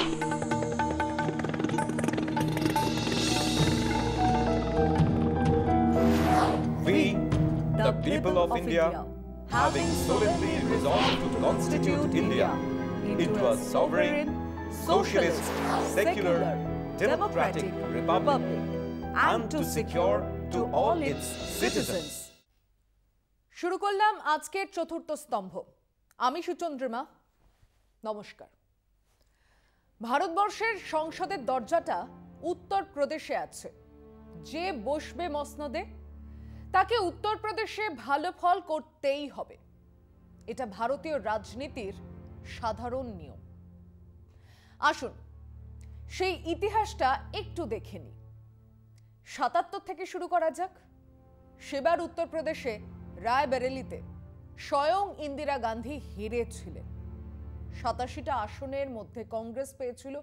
We, the people of India, having solemnly resolved to constitute India into a sovereign, socialist, secular, democratic republic, and to secure to all its citizens. শুরু করলাম আজকের চতুর্থ স্তম্ভ। আমি সুচন্দ্রিমা, নমস্কার। ভারতবর্ষের সংসদের দরজাটা উত্তরপ্রদেশে আছে। যে বসবে মসনদে তাকে উত্তরপ্রদেশে ভালো ফল করতেই হবে। এটা ভারতীয় রাজনীতির সাধারণ নিয়ম। আসুন সেই ইতিহাসটা একটু দেখে নিই। ৭৭ থেকে শুরু করা যাক। সেবার উত্তরপ্রদেশে রায়বেরেলিতে স্বয়ং ইন্দিরা গান্ধী হেরেছিলেন। ৮৭টা আসনের মধ্যে কংগ্রেস পেয়েছিল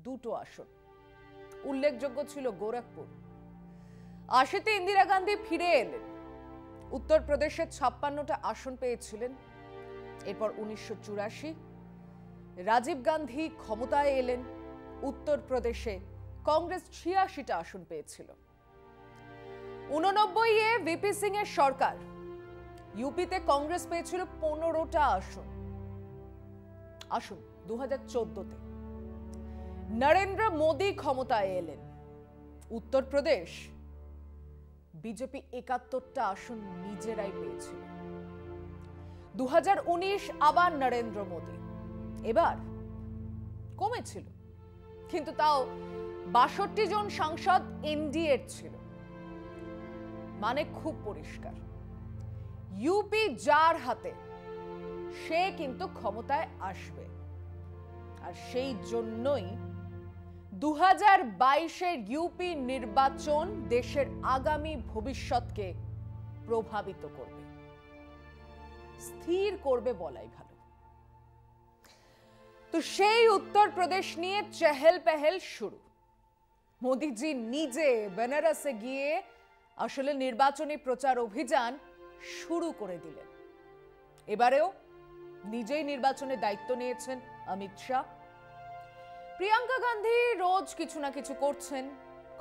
২টো আসন। উল্লেখযোগ্য ছিল গোরখপুর। ৮০তে ইন্দিরা গান্ধী ফিরে এলেন। উত্তরপ্রদেশে ৫৬টা আসন পেয়েছিলেন। এরপর ১৯৮৪ রাজীব গান্ধী ক্ষমতায় এলেন। উত্তরপ্রদেশে কংগ্রেস ৮৬টা আসন পেয়েছিল। ৮৯-এ ভিপি সিং এর সরকার। ইউপিতে কংগ্রেস পেয়েছিল ১৫টা আসন। আসুন ২০১৪-তে নরেন্দ্র মোদী ক্ষমতায় এলেন। উত্তরপ্রদেশ বিজেপি ৭১টা আসন নিজেরাই পেয়েছিল। ২০১৯ আবার নরেন্দ্র মোদী, এবার কমেছিল, কিন্তু তাও ৬২ জন সাংসদ এনডিএর ছিল। মানে খুব পরিষ্কার, ইউপি যার হাতে সে কিন্তু ক্ষমতায় আসবে। আর সেই জন্যই ২০২২-এর ইউপি নির্বাচন দেশের আগামী ভবিষ্যৎকে প্রভাবিত করবে, স্থির করবে বলাই ভালো। তো সেই উত্তরপ্রদেশ নিয়ে চেহেল পেহেল শুরু। মোদিজি নিজে বেনারসে গিয়ে আসলে নির্বাচনী প্রচার অভিযান শুরু করে দিলেন। এবারেও নিজেই নির্বাচনের দায়িত্ব নিয়েছেন অমিত শাহ। প্রিয়াঙ্কা গান্ধী রোজ কিছু না কিছু করছেন,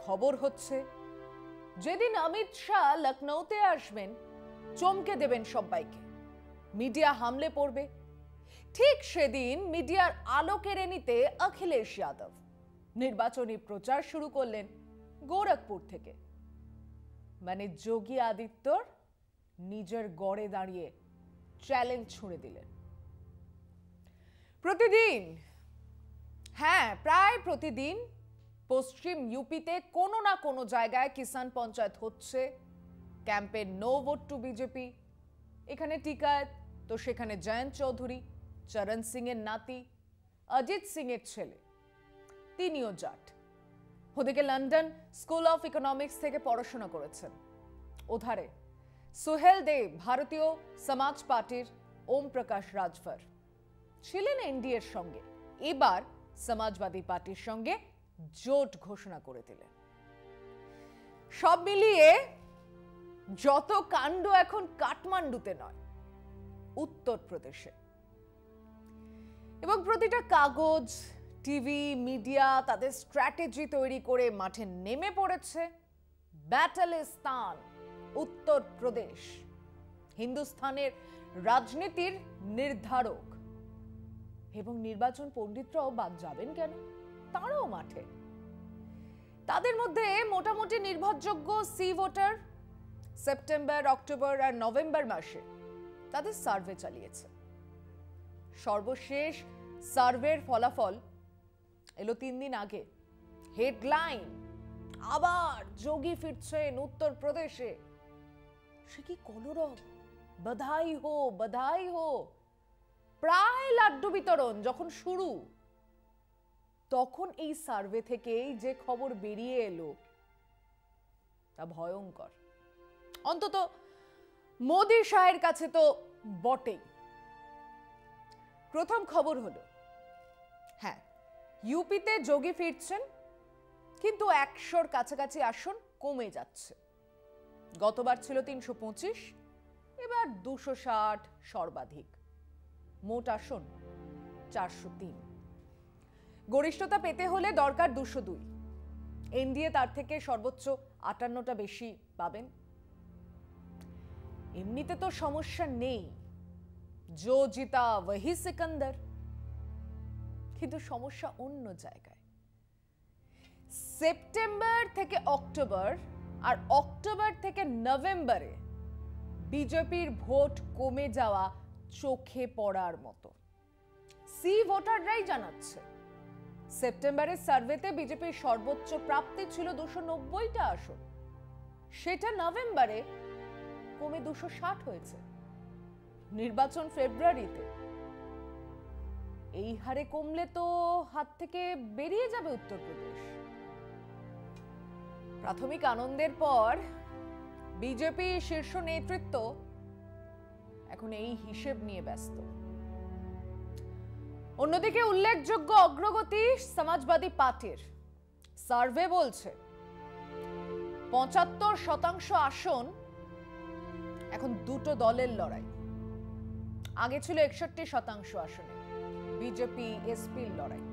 খবর হচ্ছে। যেদিন অমিত শাহ লখনৌতে আসবেন, চমকে দেবেন সবাইকে, মিডিয়া হামলে পড়বে। ঠিক সেদিন মিডিয়ার আলো কেড়ে নিতে অখিলেশ যাদব নির্বাচনী প্রচার শুরু করলেন গোরখপুর থেকে। মানে যোগী আদিত্যর নিজের গড়ে দাঁড়িয়ে চ্যালেঞ্জ ছুঁড়ে দিলেন। প্রতিদিন, হ্যাঁ প্রায় প্রতিদিন পশ্চিম ইউপিতে কোনো না কোনো জায়গায় কিষাণ পঞ্চায়েত হচ্ছে। Campaign no vote to BJP. এখানে টিকায়ত, তো সেখানে জয়ন্ত চৌধুরী, চরণ সিং এর নাতি, অজিত সিং এর ছেলে, তিনিও জাট। ওদিকে লন্ডন স্কুল অফ ইকোনমিক্স থেকে পড়াশোনা করেছেন। ওধারে সোহেল দেব ভারতীয় সমাজ পার্টির ওম প্রকাশ রাজভর ছিলেন এনডিএর সঙ্গে। এবার সমাজবাদী পার্টির সঙ্গে জোট ঘোষণা করে দিলেন। সব মিলিয়ে যত কাণ্ড এখন কাঠমান্ডুতে নয়, উত্তরপ্রদেশে। এবং প্রতিটা কাগজ, টিভি, মিডিয়া তাদের স্ট্র্যাটেজি তৈরি করে মাঠে নেমে পড়েছে। ব্যাটেলিস্তান উত্তরপ্রদেশ হিন্দুস্তানের রাজনীতির নির্ধারক। এবং নির্বাচন পণ্ডিতরাও বাদ যাবেন কেন, তারাও মাঠে। তাদের মধ্যে মোটামুটি নির্ভরযোগ্য সি ভোটার সেপ্টেম্বর, অক্টোবর আর নভেম্বর মাসে তাদের সার্ভে চালিয়েছে। সর্বশেষ সার্ভের ফলাফল এলো ৩ দিন আগে। হেডলাইন, আবার যোগী ফিরছেন উত্তরপ্রদেশে। সে কি কলরব, বধাই হো বধাই হো। প্রায় লাড্ডু বিতরণ যখন শুরু, তখন এই সার্ভে থেকেই যে খবর বেরিয়ে এলো তা ভয়ঙ্কর। অন্তত মোদি শাহের কাছে তো বটেই। প্রথম খবর হলো, হ্যাঁ ইউপিতে যোগী ফিরছেন, কিন্তু ১০০-র কাছাকাছি আসন কমে যাচ্ছে। গতবার ছিল ৩২৫, এবার ২৬০ সর্বাধিক। মোট আসন ৪০৩। গরিষ্ঠতা পেতে হলে দরকার 202। এনডিএ তার থেকে সর্বোচ্চ 58টা বেশি পাবেন। এমনিতে তো সমস্যা নেই, জো জিতা ওহি সিকান্দার, কিন্তু সমস্যা অন্য জায়গায়। সেপ্টেম্বর থেকে অক্টোবর আর অক্টোবর থেকে নভেম্বরে বিজেপির ভোট কমে যাওয়া চোখে পড়ার মতো। সি ভোটাররাই জানাচ্ছে সেপ্টেম্বরের সার্ভেতে বিজেপির সর্বোচ্চ প্রাপ্তি ছিল 290টা আসন, সেটা নভেম্বরে কমে 260 হয়েছে। নির্বাচন ফেব্রুয়ারিতে। এই হারে কমলে তো হাত থেকে বেরিয়ে যাবে উত্তরপ্রদেশ। প্রাথমিক আনন্দের পর বিজেপি শীর্ষ নেতৃত্ব এখন এই হিসেব নিয়ে ব্যস্ত। অন্যদিকে উল্লেখযোগ্য অগ্রগতি সমাজবাদী পার্টির। সার্ভে বলছে 75% আসন এখন দুটো দলের লড়াই। আগে ছিল 61% আসনে বিজেপি এসপির লড়াই।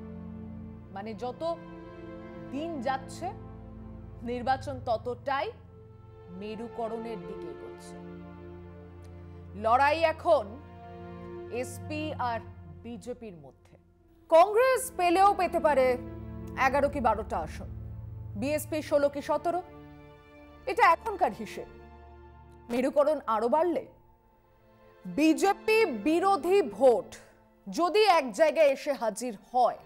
মানে যত দিন যাচ্ছে নির্বাচন ততটাই মেরুকরণের দিকে এগোচ্ছে। লড়াই এখন এসপি আর বিজেপির মধ্যে। কংগ্রেস পেলেও পেতে পারে 11 কি 12টা আসন, বিএসপি 16 কি 17। এটা এখনকার হিসেব। মেরুকরণ আরো বাড়লে বিজেপি বিরোধী ভোট যদি এক জায়গায় এসে হাজির হয়,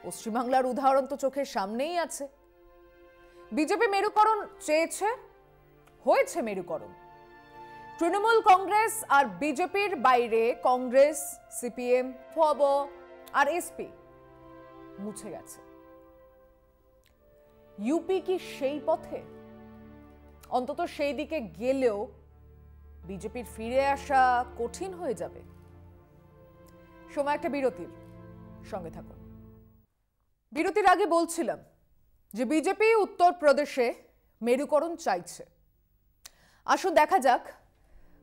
পশ্চিমবাংলার উদাহরণ তো চোখের সামনেই আছে। বিজেপি মেরুকরণ চেয়েছে, হয়েছে মেরুকরণ। তৃণমূল কংগ্রেস আর বিজেপির বাইরে কংগ্রেস, সিপিএম, ফব আর এসপি মুছে গেছে। ইউপি কি সেই পথে? অন্তত সেই দিকে গেলেও বিজেপির ফিরে আসা কঠিন হয়ে যাবে। সময় একটা বিরতির, সঙ্গে থাকুন। বিরতির আগে বলছিলাম যে বিজেপি উত্তরপ্রদেশে মেরুকরণ চাইছে। আসুন দেখা যাক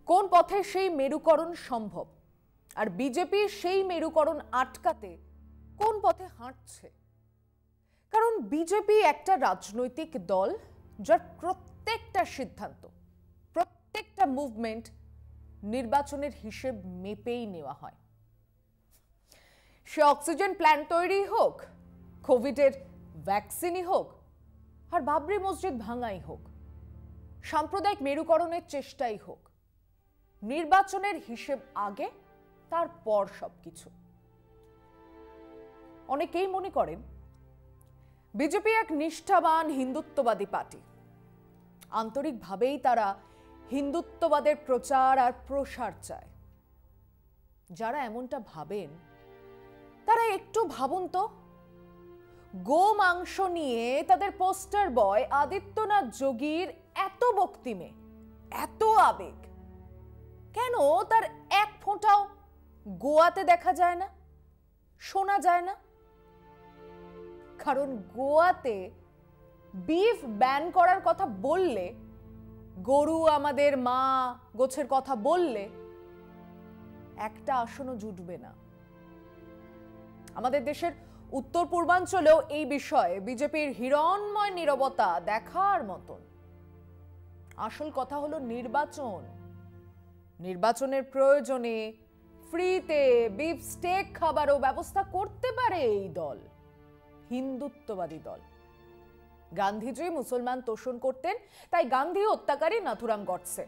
কোন পথে সেই মেরুকরণ সম্ভব, আর বিজেপি সেই মেরুকরণ আটকাতে কোন পথে হাঁটছে। কারণ বিজেপি একটা রাজনৈতিক দল যার প্রত্যেকটা সিদ্ধান্ত, প্রত্যেকটা মুভমেন্ট নির্বাচনের হিসেব মেপেই নেওয়া হয়। সে অক্সিজেন প্ল্যান্ট তৈরি হোক, কোভিডের ভ্যাকসিনই হোক, আর বাবরি মসজিদ ভাঙাই হোক, সাম্প্রদায়িক মেরুকরণের চেষ্টাই হোক, নির্বাচনের হিসেব আগে, তারপর সবকিছু। অনেকেই মনে করেন বিজেপি এক নিষ্ঠাবান হিন্দুত্ববাদী পার্টি। আন্তরিকভাবেই তারা হিন্দুত্ববাদের প্রচার আর প্রসার চায়। যারা এমনটা ভাবেন তারা একটু ভাবুন তো, গো মাংস নিয়ে তাদের পোস্টার বয় আদিত্যনাথ যোগীর এত বক্তিমে, এত আবেগ, কেন তার এক ফোঁটাও গোয়াতে দেখা যায় না, শোনা যায় না? কারণ গোয়াতে বিফ ব্যান করার কথা বললে, গরু আমাদের মা গোছের কথা বললে একটা আসনও জুটবে না। আমাদের দেশের উত্তর পূর্বাঞ্চলেও এই বিষয়ে বিজেপির হিরণ্ময় নীরবতা দেখার মতন। আসল কথা হলো নির্বাচন। নির্বাচনের প্রয়োজনে ফ্রিতে বিফ স্টেক খাবারও ব্যবস্থা করতে পারে এই দল, হিন্দুত্ববাদী দল। গান্ধীজি মুসলমান তোষণ করতেন, তাই গান্ধী হত্যাকারী নাথুরাম গডসে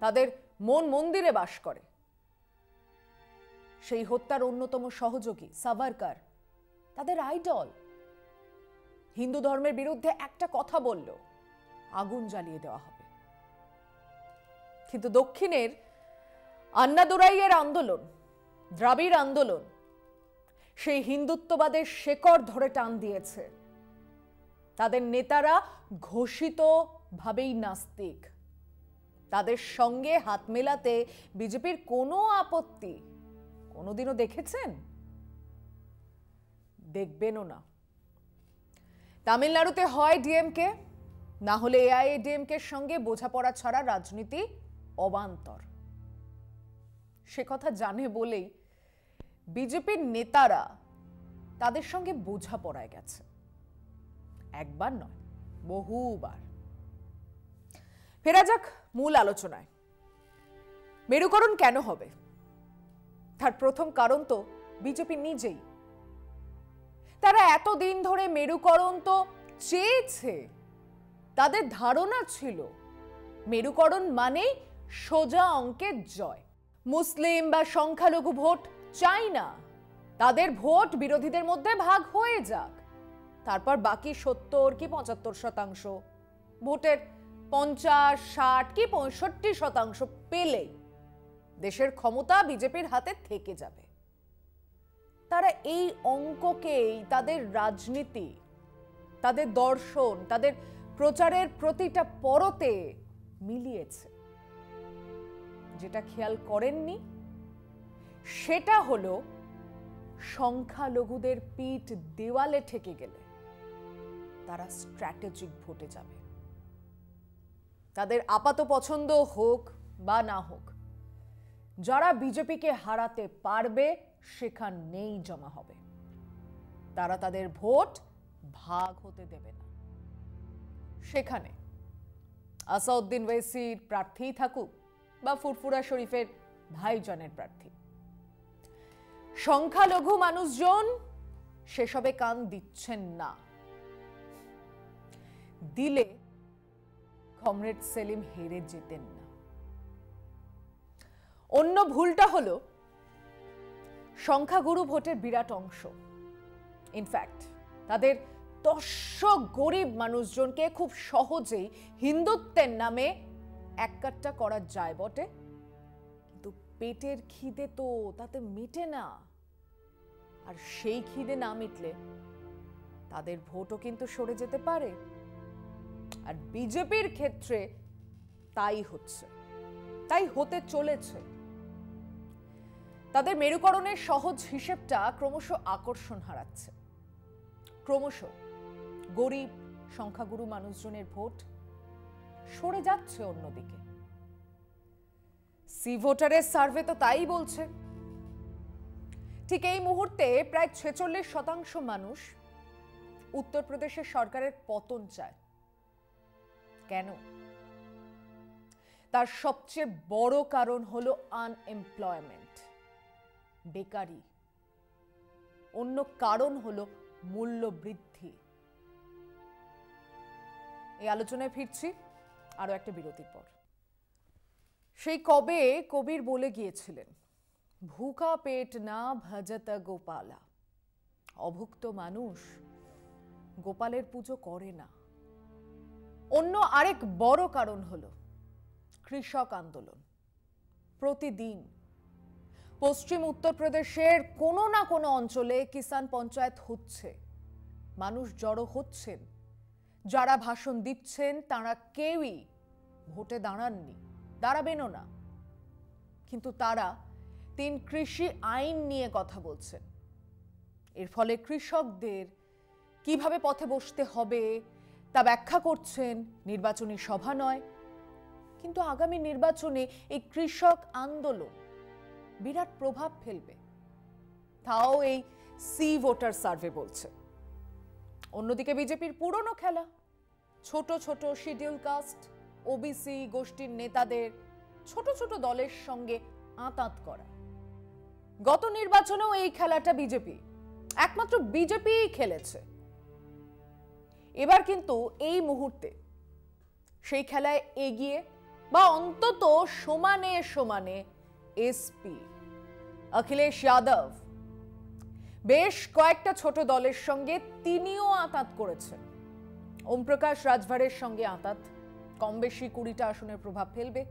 তাদের মন মন্দিরে বাস করে। সেই হত্যার অন্যতম সহযোগী সাভারকার তাদের আইডল। হিন্দু ধর্মের বিরুদ্ধে একটা কথা বলল আগুন জ্বালিয়ে দেওয়া হবে। কিন্তু দক্ষিণের আন্নাদুরাইয়ের আন্দোলন, দ্রাবিড় আন্দোলন সেই হিন্দুত্ববাদের শেকড় ধরে টান দিয়েছে। তাদের নেতারা ঘোষিতভাবেই নাস্তিক। তাদের সঙ্গে হাত মেলাতে বিজেপির কোনো আপত্তি কোনোদিনও দেখেছেন? দেখবেনও না। তামিলনাড়ুতে হয় ডিএমকে, না হলে এআইএডিএমকের সঙ্গে বোঝাপড়া ছাড়া রাজনীতি অবান্তর। সে কথা জানে বলেই বিজেপির নেতারা তাদের সঙ্গে বোঝাপড়ায় গেছে, একবার নয় বহুবার। ফেরা যাক মূল আলোচনায়। মেরুকরণ কেন হবে? তার প্রথম কারণ তো বিজেপি নিজেই। তারা এতদিন ধরে মেরুকরণ তো চেয়েছে, তাদের ধারণা ছিল মেরুকরণ মানেই সোজা অঙ্কের জয়। মুসলিম বা সংখ্যালঘু ভোট চাই না, তাদের ভোট বিরোধীদের মধ্যে ভাগ হয়ে যাক, তারপর বাকি 70 কি 75% ভোটের 50, 60 কি 65% পেলেই দেশের ক্ষমতা বিজেপির হাতে থেকে যাবে। তারা এই অঙ্ককেই তাদের রাজনীতি, তাদের দর্শন, তাদের প্রচারের প্রতিটা পরতে মিলিয়েছে। যেটা খেয়াল করেননি সেটা হলো সংখ্যালঘুদের পিঠ দেওয়ালে ঠেকে গেলে তারা স্ট্র্যাটেজিক ভোটে যাবে। তাদের আপাত পছন্দ হোক বা না হোক, যারা বিজেপিকে হারাতে পারবে সেখানেই জমা হবে। তারা তাদের ভোট ভাগ হতে দেবে না। সেখানে আসাউদ্দিন ওয়েসির প্রার্থী থাকুক বা ফুরফুরা শরীফের ভাইজানের প্রার্থী, সংখ্যালঘু মানুষজন সেসবে কান দিচ্ছেন না। দিলে কমরেড সেলিম হেরে যেতেন না। অন্য ভুলটা হলো সংখ্যাগুরু ভোটের বিরাট অংশ, ইনফ্যাক্ট তাদের দর্শক গরিব মানুষজনকে খুব সহজেই হিন্দুত্বের নামে এককাট্টা করা যায় বটে, কিন্তু পেটের খিদে তো তাতে মেটে না। আর সেই খিদে না মিটলে তাদের ভোটও কিন্তু সরে যেতে পারে। আর বিজেপির ক্ষেত্রে তাই হচ্ছে, তাই হতে চলেছে। তাদের মেরুকরণের সহজ হিসেবটা ক্রমশ আকর্ষণ হারাচ্ছে। ক্রমশ গরিব সংখ্যাগুরু মানুষজনের ভোট সরে যাচ্ছে অন্যদিকে। সি ভোটারের সার্ভে তো তাই বলছে। ঠিক এই মুহূর্তে প্রায় 46% মানুষ উত্তরপ্রদেশের সরকারের পতন চায়। কেন? তার সবচেয়ে বড় কারণ হলো আনএমপ্লয়মেন্ট, বেকারি। অন্য কারণ হলো মূল্য বৃদ্ধি। এই আলোচনায় ফিরছি আরো একটা বিরতির পর। সেই কবে কবির বলে গিয়েছিলেন, ভুখা পেট না ভজত গোপালা। অভুক্ত মানুষ গোপালের পুজো করে না। অন্য আরেক বড় কারণ হলো কৃষক আন্দোলন। প্রতিদিন পশ্চিম উত্তরপ্রদেশের কোনো না কোনো অঞ্চলে কিষাণ পঞ্চায়েত হচ্ছে, মানুষ জড়ো হচ্ছেন। যারা ভাষণ দিচ্ছেন তারা কেউই ভোটে দাঁড়াননি, দাঁড়াবেনও না, কিন্তু তারা 3 কৃষি আইন নিয়ে কথা বলছেন। এর ফলে কৃষকদের কিভাবে পথে বসতে হবে তা ব্যাখ্যা করছেন। নির্বাচনী সভা নয়, কিন্তু আগামী নির্বাচনে এই কৃষক আন্দোলন বিরাট প্রভাব ফেলবে, তাও এই সি ভোটার সার্ভে বলছে। অন্যদিকে বিজেপির পুরনো খেলা, ছোট ছোট শিডিউল কাস্ট, ওবিসি গোষ্ঠীর নেতাদের ছোট ছোট দলের সঙ্গে আঁতাত করা। গত নির্বাচনেও এই খেলাটা বিজেপি, একমাত্র বিজেপিই খেলেছে। এবার কিন্তু এই মুহূর্তে সেই খেলায় এগিয়ে বা অন্তত সমানে সমানে এসপি অখিলেশ যাদব। বেশ কয়েকটা ছোট দলের সঙ্গে তিনিও আঁতাত করেছেন। ওম প্রকাশ রাজভারের সঙ্গে আঁতাত, কম বেশি 20টা আসনের প্রভাব ফেলবে।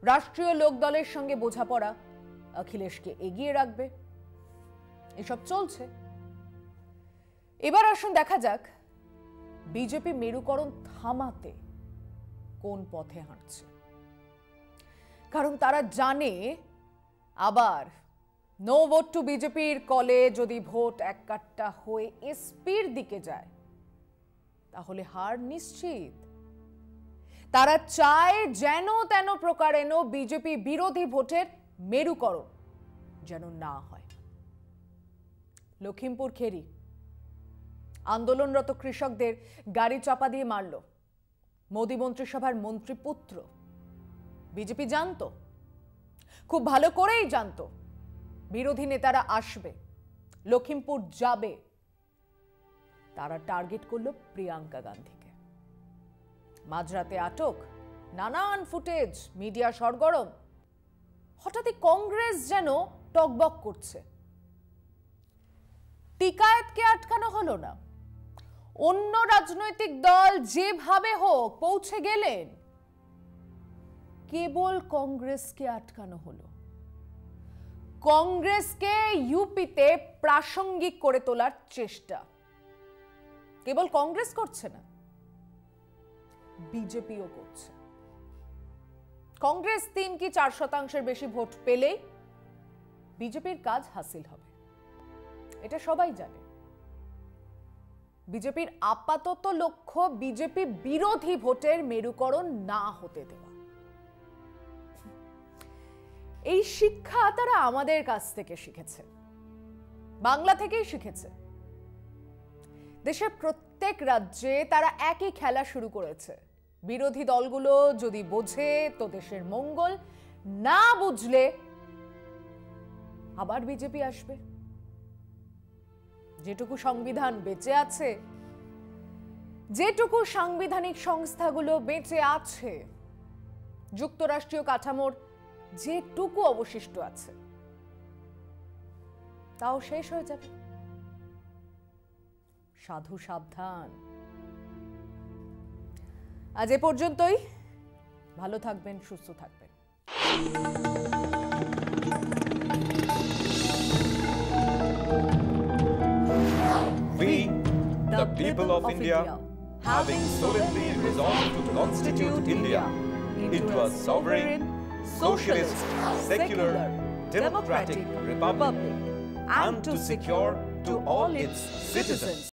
রাষ্ট্রীয় লোক দলের সঙ্গে বোঝাপড়া অখিলেশকে এগিয়ে রাখবে। এসব চলছে। এবার আসুন দেখা যাক বিজেপি মেরুকরণ থামাতে কোন পথে হাঁটছে। কারণ তারা জানে আবার নো ভোট টু বিজেপির কলে যদি ভোট এককাট্টা হয়ে এসপির দিকে যায় তাহলে হার নিশ্চিত। তারা চায় যেন তেন প্রকারেণ বিজেপি বিরোধী ভোটের মেরুকরণ যেন না হয়। লখিমপুর খেরি আন্দোলনরত কৃষকদের গাড়ি চাপা দিয়ে মারল মোদী মন্ত্রিসভার মন্ত্রীপুত্র। বিজেপি জানতো, খুব ভালো করেই জানতো, বিরোধী নেতারা আসবে, লখিমপুর যাবে। তারা টার্গেট করলো প্রিয়াঙ্কা গান্ধীকে। মাঝরাতে আটক, নানান ফুটেজ, মিডিয়া সরগরম। হঠাৎই কংগ্রেস যেন টকবক করছে। টিকায়েতকে আটকানো হলো না, অন্য রাজনৈতিক দল যেভাবে হোক পৌঁছে গেলেন, কেবল কংগ্রেসকে আটকানো হলো। কংগ্রেসকে ইউপিতে প্রাসঙ্গিক করে তোলার চেষ্টা কেবল কংগ্রেস করছে না, বিজেপিও করছে। কংগ্রেস 3 কি 4% বেশি ভোট পেলেই বিজেপির কাজ হাসিল হবে, এটা সবাই জানে। বিজেপির আপাতত লক্ষ্য বিজেপি বিরোধী ভোটের মেরুকরণ না হতে দেওয়া। এই শিক্ষা তারা আমাদের কাছ থেকে শিখেছে, বাংলা থেকেই শিখেছে। দেশের প্রত্যেক রাজ্যে তারা একই খেলা শুরু করেছে। বিরোধী দলগুলো যদি বোঝে তো দেশের মঙ্গল, না বুঝলে আবার বিজেপি আসবে। যেটুকু সংবিধান বেঁচে আছে, যেটুকু সাংবিধানিক সংস্থাগুলো বেঁচে আছে, যুক্তরাষ্ট্রীয় কাঠামোর যেটুকু অবশিষ্ট আছে, তাও শেষ হয়ে যাবে। সাধু সাবধান। আজ এ পর্যন্তই। ভালো থাকবেন, সুস্থ থাকবেন। We, the people of India, having solemnly resolved to constitute India into a sovereign, socialist, secular, democratic republic, and to secure to all its citizens